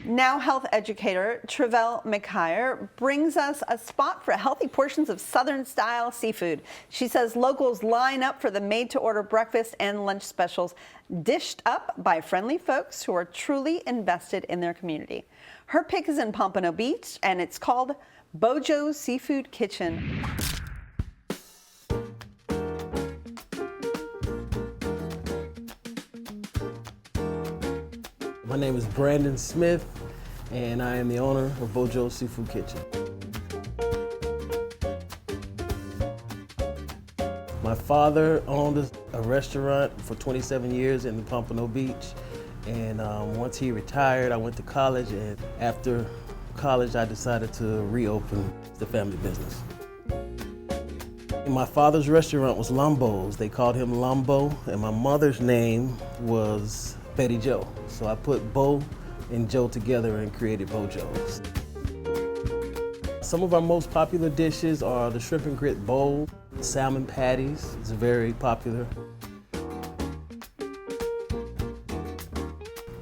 Now health educator Trevelle McHire brings us a spot for healthy portions of Southern-style seafood. She says locals line up for the made-to-order breakfast and lunch specials dished up by friendly folks who are truly invested in their community. Her pick is in Pompano Beach, and it's called Bojo's Seafood Kitchen. My name is Brandon Smith, and I am the owner of Bojo's Seafood Kitchen. My father owned a restaurant for 27 years in the Pompano Beach, and once he retired, I went to college, and after college, I decided to reopen the family business. My father's restaurant was Lumbo's. They called him Lumbo, and my mother's name was Betty Joe. So I put Bo and Joe together and created Bojo's. Some of our most popular dishes are the shrimp and grit bowl, salmon patties. It's very popular.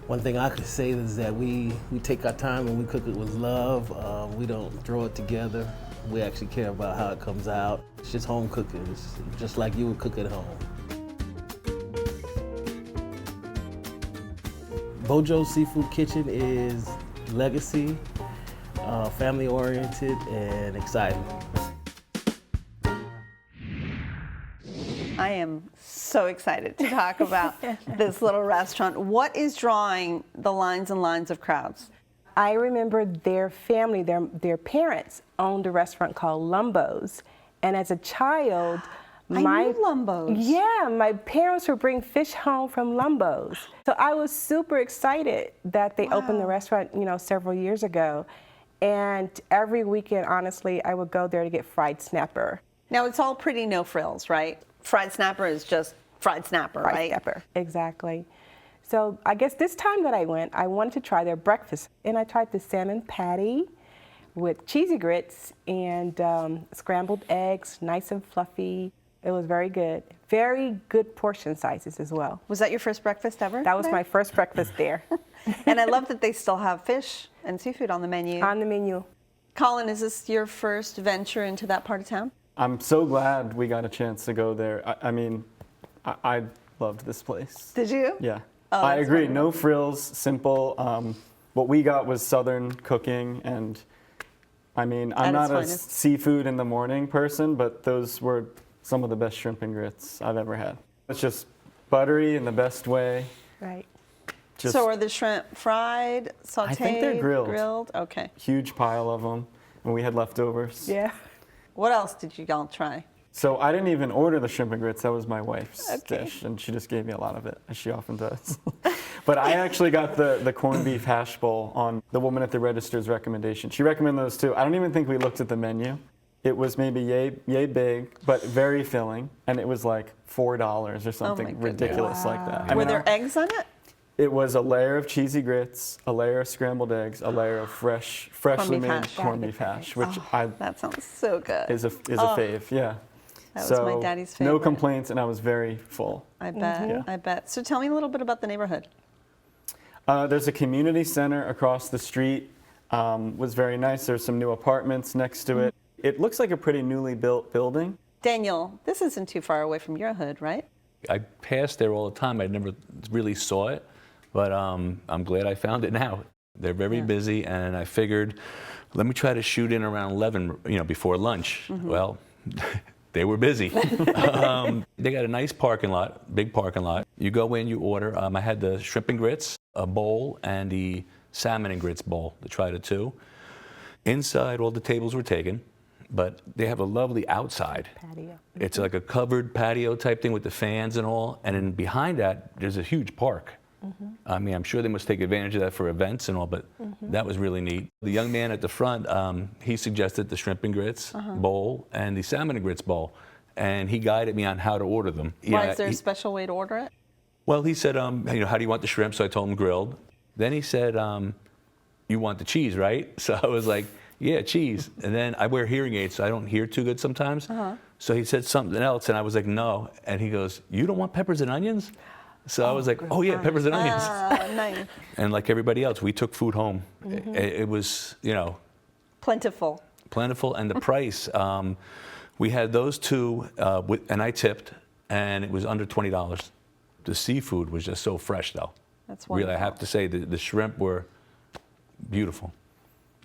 One thing I could say is that we take our time and we cook it with love. We don't throw it together. We actually care about how it comes out. It's just home cooking. It's just like you would cook at home. Bojo's Seafood Kitchen is legacy, family-oriented, and exciting. I am so excited to talk about this little restaurant. What is drawing the lines and lines of crowds? I remember their family, their parents owned a restaurant called Lumbo's, and as a child, I knew Lumbo's. Yeah, my parents would bring fish home from Lumbo's. So I was super excited that they opened the restaurant, several years ago. And every weekend, honestly, I would go there to get fried snapper. Now it's all pretty no frills, right? Fried snapper is just fried snapper, right? Fried snapper, exactly. So I guess this time that I went, I wanted to try their breakfast. And I tried the salmon patty with cheesy grits and scrambled eggs, nice and fluffy. It was very good. Very good portion sizes as well. Was that your first breakfast ever? That was my first breakfast there. And I love that they still have fish and seafood on the menu. On the menu. Colin, is this your first venture into that part of town? I'm so glad we got a chance to go there. I loved this place. Did you? Yeah. Oh, I agree. wonderful. No frills, simple. What we got was Southern cooking, and I'm not a finest. seafood in the morning person, but those were some of the best shrimp and grits I've ever had. It's just buttery in the best way. Right. So are the shrimp fried, sauteed? I think they're grilled. Grilled? Okay. Huge pile of them, and we had leftovers. Yeah. What else did you all try? So I didn't even order the shrimp and grits. That was my wife's dish, and she just gave me a lot of it, as she often does. But I actually got the corned beef hash bowl on the woman at the register's recommendation. She recommended those too. I don't even think we looked at the menu. It was maybe yay big, but very filling, and it was like $4 or something ridiculous like that. Were there eggs on it? It was a layer of cheesy grits, a layer of scrambled eggs, a layer of freshly made corned beef hash, which That sounds so good. is a fave. Yeah. That was my daddy's favorite. No complaints, and I was very full. I bet. Yeah. I bet. So tell me a little bit about the neighborhood. There's a community center across the street. Was very nice. There's some new apartments next to it. It looks like a pretty newly built building. Daniel, this isn't too far away from your hood, right? I passed there all the time. I never really saw it, but I'm glad I found it now. They're very busy, and I figured, let me try to shoot in around 11, before lunch. Well, they were busy. They got a nice parking lot, big parking lot. You go in, you order. I had the shrimp and grits, a bowl, and the salmon and grits bowl, to try the two. Inside, all the tables were taken, but they have a lovely outside. Patio. It's like a covered patio type thing with the fans and all. And then behind that, there's a huge park. I'm sure they must take advantage of that for events and all, but that was really neat. The young man at the front, he suggested the shrimp and grits bowl and the salmon and grits bowl. And he guided me on how to order them. Why, is there a special way to order it? Well, he said, how do you want the shrimp? So I told him grilled. Then he said, you want the cheese, right? So I was like, yeah, cheese. And then I wear hearing aids, so I don't hear too good sometimes. So he said something else, and I was like, no. And he goes, you don't want peppers and onions? So I was like, oh yeah, peppers and onions. Nice. And like everybody else, we took food home. It was, Plentiful. plentiful, and the price. We had those two, and I tipped, and it was under $20. The seafood was just so fresh, though. That's Really, I wonderful. have to say, the shrimp were beautiful,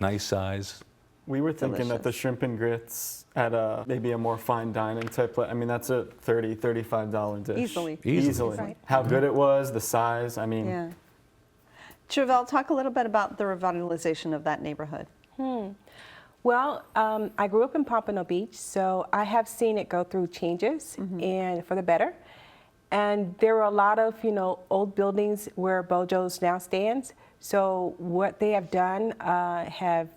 nice size. We were thinking that the Delicious. shrimp and grits at maybe a more fine dining type. I mean, that's a $30, $35 dish. Easily. Easily. Right. How good it was, the size. I mean, Yeah. Travell, talk a little bit about the revitalization of that neighborhood. Well, I grew up in Pompano Beach, so I have seen it go through changes and for the better. And there were a lot of, old buildings where Bojo's now stands. So what they have done have,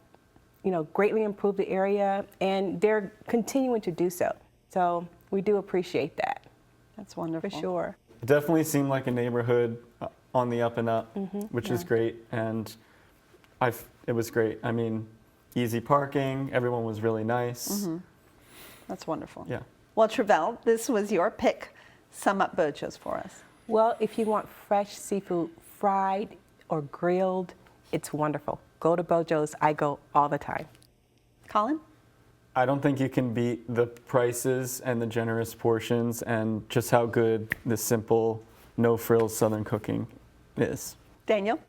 greatly improved the area, and they're continuing to do so. So we do appreciate that, That's wonderful. for sure. it definitely seemed like a neighborhood on the up and up, which is great. And it was great. I mean, easy parking. Everyone was really nice. That's wonderful. Yeah. Well, Travell, this was your pick. Sum up Bojo's for us. Well, if you want fresh seafood, fried or grilled, it's wonderful. Go to Bojo's. I go all the time. Colin? I don't think you can beat the prices and the generous portions and just how good the simple, no frills Southern cooking is. Daniel?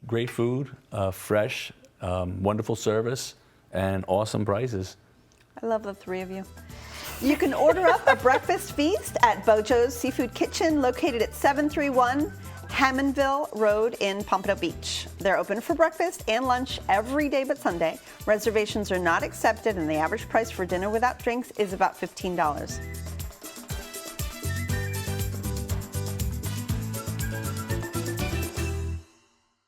Great food, fresh, wonderful service, and awesome prices. I love the three of you. You can order up a breakfast feast at Bojo's Seafood Kitchen, located at 731 Hammondville Road in Pompano Beach. They're open for breakfast and lunch every day but Sunday. Reservations are not accepted, and the average price for dinner without drinks is about $15.